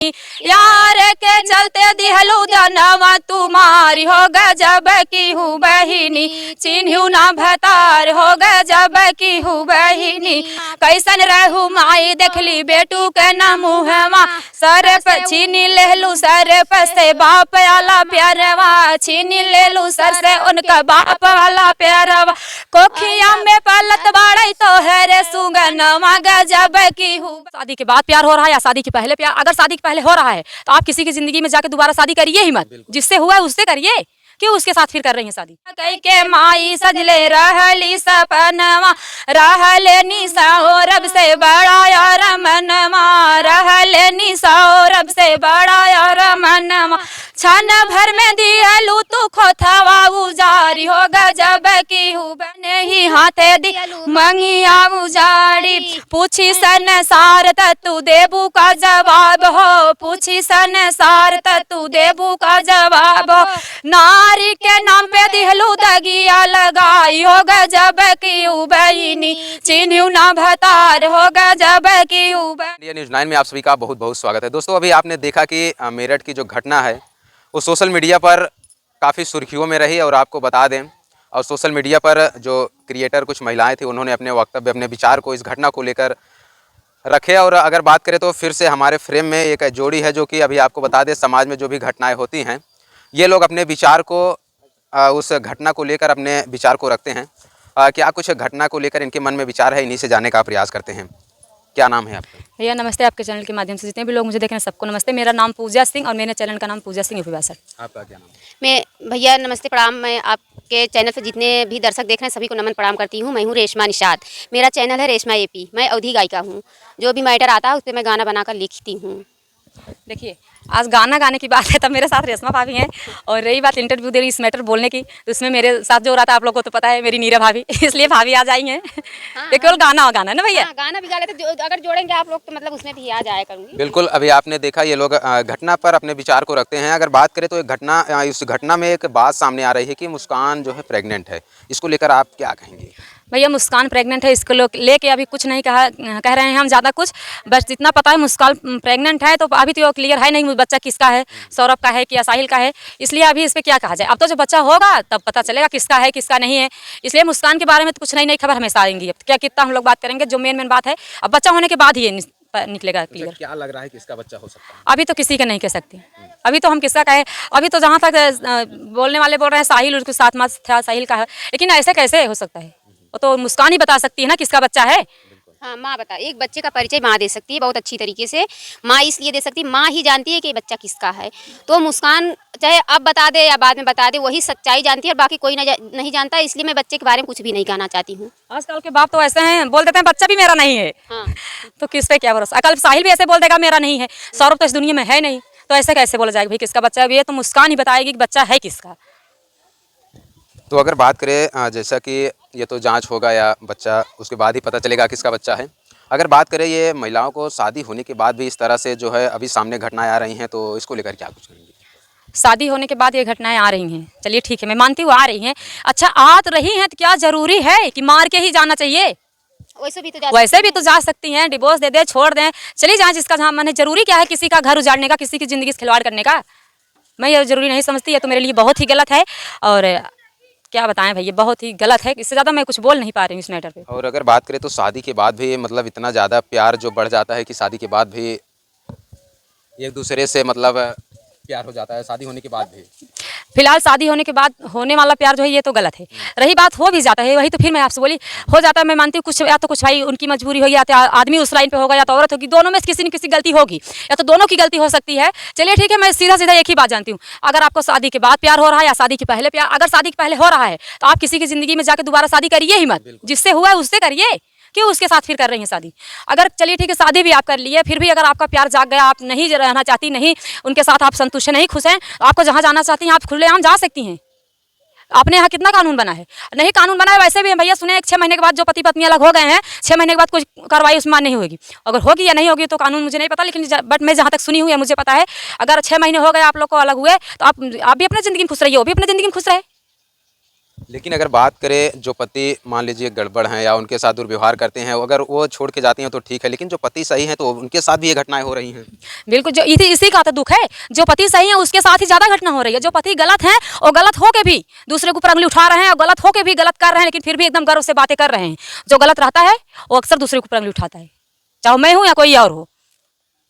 यार के चलते दिहलू जनवा तुम्हारी हो गजब की हूँ बहिनी, चिन्हू ना भतार हो गजब की हूँ बहिनी। कैसन रहू माई देखली बेटू के न मुहवा, सर पे छीनी लेलू सर पे से बाप वाला प्यारवा, छीनी लेलू सर से उनका बाप वाला प्यारवा। कोखिया में पलत बाड़ई तो है रे सुगनवा गजब की हूँ। शादी के बाद प्यार हो रहा है या शादी के पहले प्यार? अगर शादी के पहले हो रहा है तो आप किसी की जिंदगी में जाके दोबारा शादी करिए ही मत, जिससे हुआ है उससे करिए, क्यों उसके साथ फिर कर रही हैं शादी? कई के माई सजले रहली सपनवा, रहले निशा रब से बड़ा यार मनवा, रहले निशा रब से बड़ा यार मनवा। क्षण भर में दियलू तू खोथवा उजारी हो गजब की हूँ बने ही हाथे दियलू मंगिया उजाड़ी। पूछी संसार तू देबू का जवाब हो, पूछी संसार तू देबू का जवाब हो। नारी के नाम पे दिहलू दगिया लगाई हो गजब की बहिनी, चिन्हू ना भतार हो गजब की। इंडिया न्यूज़ 9 में आप सभी का बहुत बहुत स्वागत है। दोस्तों, अभी आपने देखा कि मेरठ की जो घटना है वो सोशल मीडिया पर काफ़ी सुर्खियों में रही। और आपको बता दें, और सोशल मीडिया पर जो क्रिएटर कुछ महिलाएं थी उन्होंने अपने वक्तव्य, अपने विचार को इस घटना को लेकर रखे। और अगर बात करें तो फिर से हमारे फ्रेम में एक जोड़ी है जो कि अभी आपको बता दें, समाज में जो भी घटनाएं होती हैं ये लोग अपने विचार को उस घटना को लेकर अपने विचार को रखते हैं। क्या कुछ घटना को लेकर इनके मन में विचार है, इन्हीं से जानने का प्रयास करते हैं। क्या नाम है आपका? भैया नमस्ते, आपके चैनल के माध्यम से जितने भी लोग मुझे देख रहे हैं सबको नमस्ते। मेरा नाम पूजा सिंह और मेरे चैनल का नाम पूजा सिंह यूपी 62। आपका क्या नाम है? मैं भैया नमस्ते प्रणाम। मैं आपके चैनल पे जितने भी दर्शक देख रहे हैं सभी को नमन प्रणाम करती हूँ। मैं हूँ रेशमा निषाद, मेरा चैनल है रेशमा एपी। मैं अवधी गायिका हूँ, जो भी मैटर आता है उस पर मैं गाना बनाकर लिखती हूँ। देखिए, आज गाना गाने की बात है तब मेरे साथ रेशमा भाभी हैं, और रही बात इंटरव्यू दे रही इस मैटर बोलने की, तो उसमें मेरे साथ जो हो रहा था आप लोग को तो पता है, मेरी नीरा भाभी, इसलिए भाभी आ जाएंगे। ये केवल गाना और गाना है ना भैया? गाना भी गा लेते, अगर जोड़ेंगे आप लोग तो मतलब उसमें भी आ जाया करूँगी। बिल्कुल, अभी आपने देखा ये लोग घटना पर अपने विचार को रखते हैं। अगर बात करें तो एक घटना, इस घटना में एक बात सामने आ रही है कि मुस्कान जो है प्रेग्नेंट है। इसको लेकर आप क्या कहेंगे? भैया मुस्कान प्रेग्नेंट है, इसको लेके अभी कुछ नहीं कह रहे हैं हम ज़्यादा कुछ, बस जितना पता है मुस्कान प्रेग्नेंट है। तो अभी तो क्लियर है नहीं बच्चा किसका है, सौरभ का है कि साहिल का है, इसलिए अभी इस पर क्या कहा जाए। अब तो जब बच्चा होगा तब पता चलेगा किसका है किसका नहीं है। इसलिए मुस्कान के बारे में तो कुछ नई खबर हमेशा आएंगी। अब क्या कितना हम लोग बात करेंगे, जो मेन बात है अब बच्चा होने के बाद ही निकलेगा क्लियर। क्या लग रहा है किसका बच्चा हो सकता है? अभी तो किसी का नहीं कह सकते, अभी तो हम किसका कहे। अभी तो जहाँ तक बोलने वाले बोल रहे हैं साहिल, उसके साथ मास था साहिल का है, लेकिन ऐसे कैसे हो सकता है? वो तो मुस्कान ही बता सकती है ना किसका बच्चा है। हाँ, माँ बता, एक बच्चे का परिचय माँ दे सकती है बहुत अच्छी तरीके से। माँ इसलिए दे सकती है, माँ ही जानती है कि बच्चा किसका है। तो मुस्कान चाहे अब बता दे या बाद में बता दे, वही सच्चाई जानती है और बाकी कोई नहीं जानता। इसलिए मैं बच्चे के बारे में कुछ भी नहीं कहना चाहती हूँ। आजकल के बाप तो ऐसे हैं, बोल देते हैं बच्चा भी मेरा नहीं है। हाँ। तो किस पे क्या भरोसा? कल साहिल भी ऐसे बोल देगा मेरा नहीं है, सौरभ तो इस दुनिया में है नहीं, तो ऐसे कैसे बोला जाएगा भाई किसका बच्चा है? ये तो मुस्कान ही बताएगी कि बच्चा है किसका। तो अगर बात करें जैसा कि ये तो जांच होगा या बच्चा उसके बाद ही पता चलेगा किसका बच्चा है। अगर बात करें ये महिलाओं को शादी होने के बाद भी इस तरह से जो है अभी सामने घटनाएं आ रही हैं, तो इसको लेकर क्या कुछ करेंगे? शादी होने के बाद ये घटनाएं आ रही हैं, चलिए ठीक है, मैं मानती हूँ आ रही हैं। अच्छा, आ रही हैं तो क्या जरूरी है कि मार के ही जाना चाहिए? वैसे भी तो जा सकती हैं, डिवोर्स दे दे, छोड़ दें, चली जाए जिसका जहाँ मन है। जरूरी क्या है किसी का घर उजाड़ने का, किसी की ज़िंदगी से खिलवाड़ करने का? मैं ये जरूरी नहीं समझती है, तो मेरे लिए बहुत ही गलत है। और क्या बताएं भैया, बहुत ही गलत है। इससे ज़्यादा मैं कुछ बोल नहीं पा रही हूँ इस मैटर पे। और अगर बात करें तो शादी के बाद भी मतलब इतना ज़्यादा प्यार जो बढ़ जाता है कि शादी के बाद भी एक दूसरे से मतलब प्यार हो जाता है, शादी होने के बाद भी। फिलहाल शादी होने के बाद होने वाला प्यार जो है ये तो गलत है। रही बात हो भी जाता है, वही तो फिर मैं आपसे बोली हो जाता है। मैं मानती हूँ कुछ या तो कुछ भाई उनकी मजबूरी होगी, या तो आदमी उस लाइन पे होगा या तो औरत होगी, दोनों में किसी न किसी गलती होगी, या तो दोनों की गलती हो सकती है। चलिए ठीक है, मैं सीधा सीधा एक ही बात जानती हूँ, अगर आपको शादी के बाद प्यार हो रहा है या शादी के पहले प्यार, अगर शादी के पहले हो रहा है तो आप किसी की जिंदगी में जाकर दोबारा शादी करिए ही मत, जिससे हुआ है उससे करिए, क्यों उसके साथ फिर कर रही हैं शादी? अगर चलिए ठीक है शादी भी आप कर लिए, फिर भी अगर आपका प्यार जाग गया, आप नहीं रहना चाहती, नहीं उनके साथ आप संतुष्ट नहीं खुश हैं, आपको जहाँ जाना चाहती हैं आप खुलेआम जा सकती हैं। अपने यहाँ कितना कानून बना है? नहीं कानून बना है। वैसे भी भैया सुने 6 महीने के बाद जो पति पत्नी अलग हो गए हैं, 6 महीने के बाद कुछ कार्रवाई उसमें नहीं होगी। अगर होगी या नहीं होगी तो कानून मुझे नहीं पता, लेकिन बट मैं जहाँ तक सुनी हुई है मुझे पता है, अगर 6 महीने हो गए आप लोग को अलग हुए तो आप भी अपनी ज़िंदगी में खुश रहिए, वो भी अपनी ज़िंदगी में खुश रहे। लेकिन अगर बात करें जो पति मान लीजिए गड़बड़ हैं या उनके साथ दुर्व्यवहार करते हैं, अगर वो छोड़ के जाती हैं तो ठीक है, लेकिन जो पति सही हैं तो उनके साथ भी ये घटनाएं हो रही हैं। बिल्कुल, जो इसी का तो दुख है। जो पति सही है उसके साथ ही ज्यादा घटना हो रही है। जो पति गलत है और गलत होके भी दूसरे के ऊपर उंगली उठा रहे हैं और गलत होके भी गलत कर रहे हैं, लेकिन फिर भी एकदम गर्व से बातें कर रहे हैं। जो गलत रहता है वो अक्सर दूसरे के ऊपर उंगली उठाता है, चाहे मैं हूँ या कोई और हो।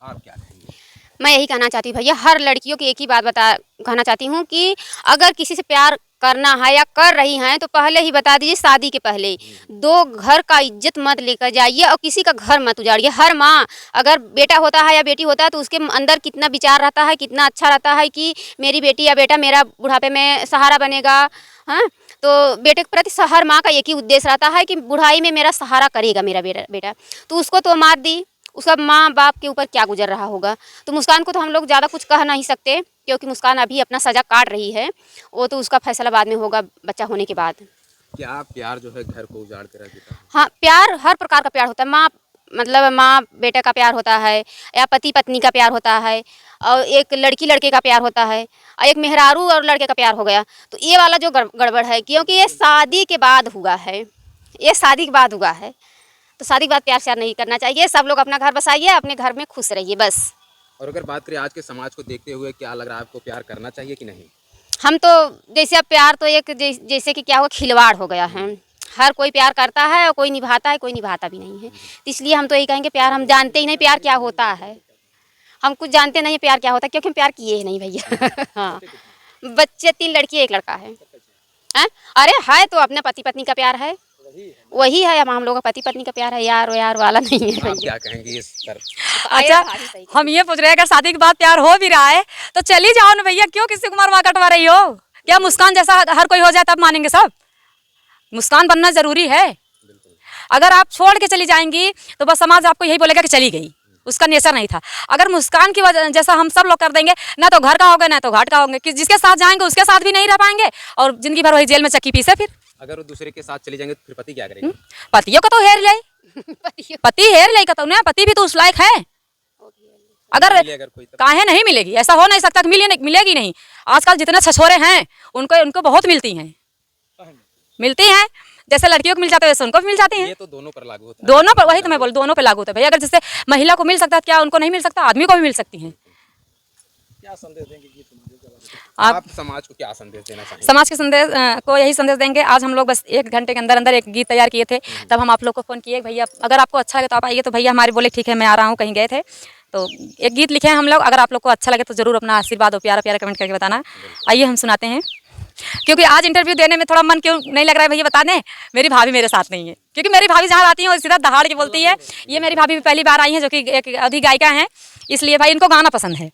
आप क्या कहेंगे? मैं यही कहना चाहती हूँ भैया, हर लड़कियों की एक ही बात कहना चाहती हूँ कि अगर किसी से प्यार करना है या कर रही हैं तो पहले ही बता दीजिए, शादी के पहले। दो घर का इज्जत मत लेकर जाइए और किसी का घर मत उजाड़िए। हर माँ, अगर बेटा होता है या बेटी होता है तो उसके अंदर कितना विचार रहता है, कितना अच्छा रहता है कि मेरी बेटी या बेटा मेरा बुढ़ापे में सहारा बनेगा। हाँ, तो बेटे के प्रति हर माँ का एक ही उद्देश्य रहता है कि बुढ़ाई में मेरा सहारा करेगा मेरा बेटा। तो उसको तो मार दी, उसका माँ बाप के ऊपर क्या गुजर रहा होगा। तो मुस्कान को तो हम लोग ज़्यादा कुछ कह नहीं सकते, क्योंकि मुस्कान अभी अपना सज़ा काट रही है। वो तो उसका फैसला बाद में होगा, बच्चा होने के बाद। क्या प्यार जो है घर को उजाड़ कर रख देता है? हाँ, प्यार हर प्रकार का प्यार होता है। माँ मतलब माँ बेटे का प्यार होता है, या पति पत्नी का प्यार होता है, और एक लड़की लड़के का प्यार होता है, और एक मेहरारू और लड़के का प्यार हो गया। तो ये वाला जो गड़बड़ है, क्योंकि ये शादी के बाद हुआ है, ये शादी के बाद हुआ है। तो शादी के बाद प्यार श्यार नहीं करना चाहिए। सब लोग अपना घर बसाइए, अपने घर में खुश रहिए बस। और अगर बात करें आज के समाज को देखते हुए, क्या लग रहा है आपको, प्यार करना चाहिए कि नहीं? हम तो जैसे अब प्यार तो एक जैसे कि क्या हुआ, खिलवाड़ हो गया है। हर कोई प्यार करता है और कोई निभाता है, कोई निभाता भी नहीं है। तो इसलिए हम तो यही कहेंगे, प्यार हम जानते ही नहीं प्यार क्या होता है। हम कुछ जानते नहीं प्यार क्या होता है, क्योंकि हम प्यार किए ही नहीं भैया। हाँ, बच्चे 3 लड़की 1 लड़का है। हैं? अरे है तो अपने पति पत्नी का प्यार है, वही है। हम लोग का पति पत्नी का प्यार है, यार वाला नहीं है। आप क्या कहेंगे इस पर? अच्छा, हम ये पूछ रहे हैं, अगर शादी के बाद प्यार हो भी रहा है तो चली जाओ ना भैया, क्यों किसी को मरवा कटवा रही हो? क्या मुस्कान जैसा हर कोई हो जाए तब मानेंगे सब? मुस्कान बनना जरूरी है। अगर आप छोड़ के चली जाएंगी तो बस समाज आपको यही बोलेगा कि चली गई, उसका नेचर नहीं था। अगर मुस्कान की वजह जैसा हम सब लोग कर देंगे, ना तो घर का होगा ना तो घाट का होंगे, कि जिसके साथ जाएंगे उसके साथ भी नहीं रह पाएंगे और जिंदगी भर वही जेल में चक्की पीसे। फिर अगर वो दूसरे के साथ चले जाएंगे तो फिर पति क्या करेंगे? पतियों का तो हेर ले, पति हेर ले का तो ना, पति भी तो उस लायक है। अगर कोई काहे नहीं मिलेगी, ऐसा हो नहीं सकता कि मिलेगी नहीं। आजकल जितने छछोरे हैं उनको बहुत मिलती हैं, जैसे लड़कियों को मिल जाते हैं वैसे उनको भी मिल जाती हैं। ये तो दोनों पर लागू होता है। दोनों पर, वही तो मैं बोल, दोनों पर लागू होता है भैया। अगर जैसे महिला को मिल सकता है, क्या उनको नहीं मिल सकता? आदमी को भी मिल सकती हैं। क्या संदेश देंगे आप समाज को, क्या संदेश देना चाहेंगे? समाज के संदेश को यही संदेश देंगे। आज हम लोग बस 1 घंटे के अंदर अंदर एक गीत तैयार किए थे, तब हम आप लोग को फ़ोन किए, भैया अगर आपको अच्छा लगे तो आप आइए। तो भैया हमारे बोले ठीक है मैं आ रहा हूँ, कहीं गए थे तो एक गीत लिखे हैं हम लोग। अगर आप लोग को अच्छा लगे तो ज़रूर अपना आशीर्वाद और प्यारा प्यारा कमेंट करके बताना। आइए हम सुनाते हैं, क्योंकि आज इंटरव्यू देने में थोड़ा मन क्यों नहीं लग रहा है भैया बता दें। मेरी भाभी मेरे साथ नहीं है, क्योंकि मेरी भाभी जहाँ आती है वो सीधा दहाड़ के बोलती है। ये मेरी भाभी भी पहली बार आई है, जो कि एक अधिक गायिका हैं, इसलिए भाई इनको गाना पसंद है।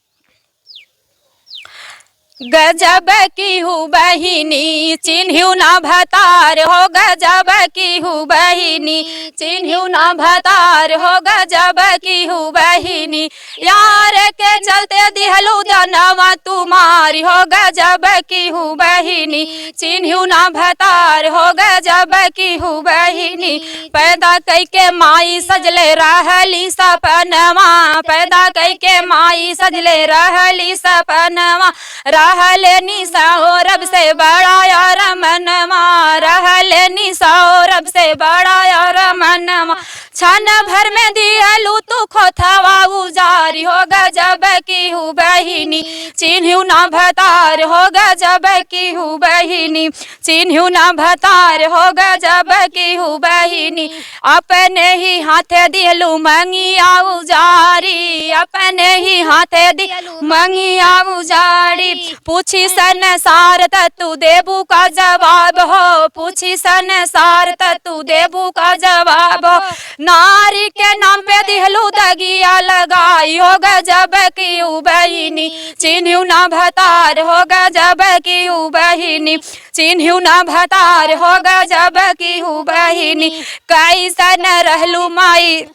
गजब की हूँ बहिनी चिन्ह्यू ना भतार हो, गजब की हूँ बहिनी चिन्ह्यू ना भतार हो, गजब की हूँ बहिनी यार के चलते दिहलू जनवा तुम्हारी हो, गजब की हूँ बहिनी चिन्ह्यू ना भतार हो, गजब की हूँ बहिनी पैदा कई के माई सजले रहली सपनवा, पैदा कई के माई सजले रहली सपनवा, रहले निशा रब से बड़ा यार मनवा, रहले निशा रब से बड़ा यार मनवा, क्षण भर में दियलू तू खोथवा उजारी हो, गजब की हूँ बहिनी चिन्ह्यू ना भतार हो, गजब की हूँ बहिनी चिन्ह्यू ना भतार हो, गजब की हूँ बहिनी अपने ही हाथे दियलू मंगिया उजारी, अपने ही हाथे दियलू मंगिया उजारी, पूछी संसार तू देबू का जवाब हो, पूछी संसार तू देबू का जवाब हो, नारी के नाम पे दिहलू दगिया लगाई हो, गजब की हूँ बहिनी चिन्ह्यू ना भतार हो, गजब की हूँ बहिनी चिन्ह्यू ना भतार हो, गजब की हूँ बहिनी कैसन रहलू माई,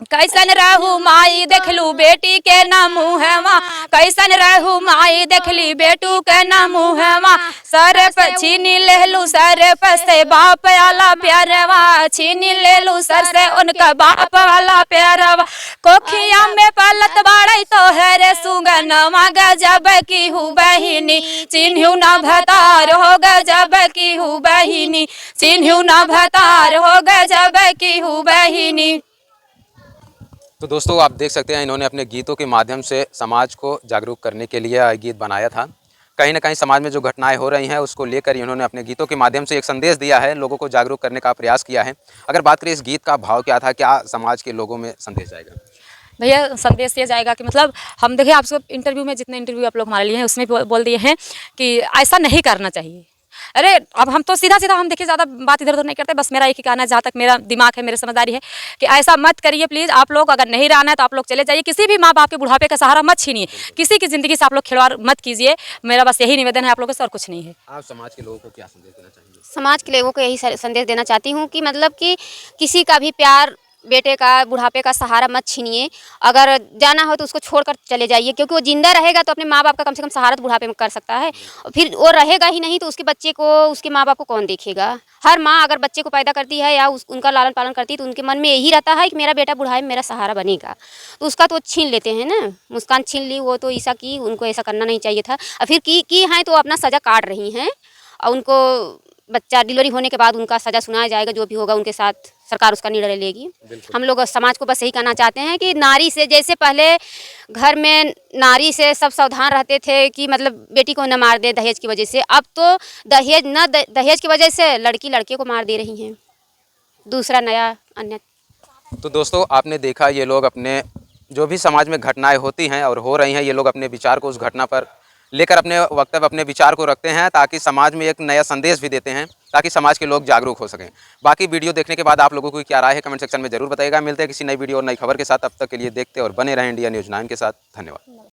कैसन रहू माई देखलू बेटी के न मुहवा, कैसन रहू माई देखली बेटू के ना मुहवा सर पे छीनी लेलू सर पे से बाप वाला प्यारवा छीनी लेलू सर से उनका बाप वाला प्यारवा कोखिया में पलत बाड़ई तो है रे सुगनवा गजब की हूँ बहिनी चिन्हू ना भतार हो गजब की हूँ बहिनी चिन्हू ना भतार हो गजब की हूँ बहिनी। तो दोस्तों आप देख सकते हैं इन्होंने अपने गीतों के माध्यम से समाज को जागरूक करने के लिए गीत बनाया था। कहीं ना कहीं समाज में जो घटनाएं हो रही हैं उसको लेकर इन्होंने अपने गीतों के माध्यम से एक संदेश दिया है, लोगों को जागरूक करने का प्रयास किया है। अगर बात करें इस गीत का भाव क्या था, क्या समाज के लोगों में संदेश जाएगा? भैया संदेश ये जाएगा कि मतलब हम देखिए आपसे इंटरव्यू में जितने इंटरव्यू आप लोग हमारे लिए हैं उसमें बोल दिए हैं कि ऐसा नहीं करना चाहिए। अरे अब हम तो सीधा सीधा हम देखिए ज़्यादा बात इधर उधर नहीं करते, बस मेरा एक ही कहना है, जहाँ तक मेरा दिमाग है मेरी समझदारी है कि ऐसा मत करिए प्लीज़। आप लोग अगर नहीं रहना है तो आप लोग चले जाइए, किसी भी माँ बाप के बुढ़ापे का सहारा मत छीनिए, किसी की ज़िंदगी से आप लोग खिलवाड़ मत कीजिए। मेरा बस यही निवेदन है आप लोगों से और कुछ नहीं है। आप समाज के लोगों को क्या संदेश देना चाहेंगे? समाज के लोगों को यही संदेश देना चाहती हूँ कि मतलब कि किसी का भी प्यार बेटे का बुढ़ापे का सहारा मत छीनिए। अगर जाना हो तो उसको छोड़कर चले जाइए, क्योंकि वो जिंदा रहेगा तो अपने माँ बाप का कम से कम सहारा तो बुढ़ापे में कर सकता है। फिर वो रहेगा ही नहीं तो उसके बच्चे को उसके माँ बाप को कौन देखेगा। हर माँ अगर बच्चे को पैदा करती है या उनका लालन पालन करती है तो उनके मन में यही रहता है कि मेरा बेटा बुढ़ापे में मेरा सहारा बनेगा, तो उसका तो छीन लेते हैं ना। मुस्कान छीन ली, वो तो ऐसा की, उनको ऐसा करना नहीं चाहिए था। और फिर की हैं तो अपना सज़ा काट रही हैं और उनको बच्चा डिलीवरी होने के बाद उनका सज़ा सुनाया जाएगा, जो भी होगा उनके साथ सरकार उसका निर्णय लेगी। हम लोग समाज को बस यही कहना चाहते हैं कि नारी से, जैसे पहले घर में नारी से सब सावधान रहते थे कि मतलब बेटी को न मार दे दहेज की वजह से, अब तो दहेज की वजह से लड़की लड़के को मार दे रही हैं। दूसरा नया अन्य। तो दोस्तों आपने देखा ये लोग अपने जो भी समाज में घटनाएं होती हैं और हो रही हैं, ये लोग अपने विचार को उस घटना पर लेकर अपने वक्तव्य अपने विचार को रखते हैं ताकि समाज में एक नया संदेश भी देते हैं, ताकि समाज के लोग जागरूक हो सकें। बाकी वीडियो देखने के बाद आप लोगों को क्या राय है कमेंट सेक्शन में जरूर बताइएगा। मिलते हैं किसी नई वीडियो और नई खबर के साथ, तब तक के लिए देखते और बने रहें इंडिया न्यूज़ 9 के साथ। धन्यवाद।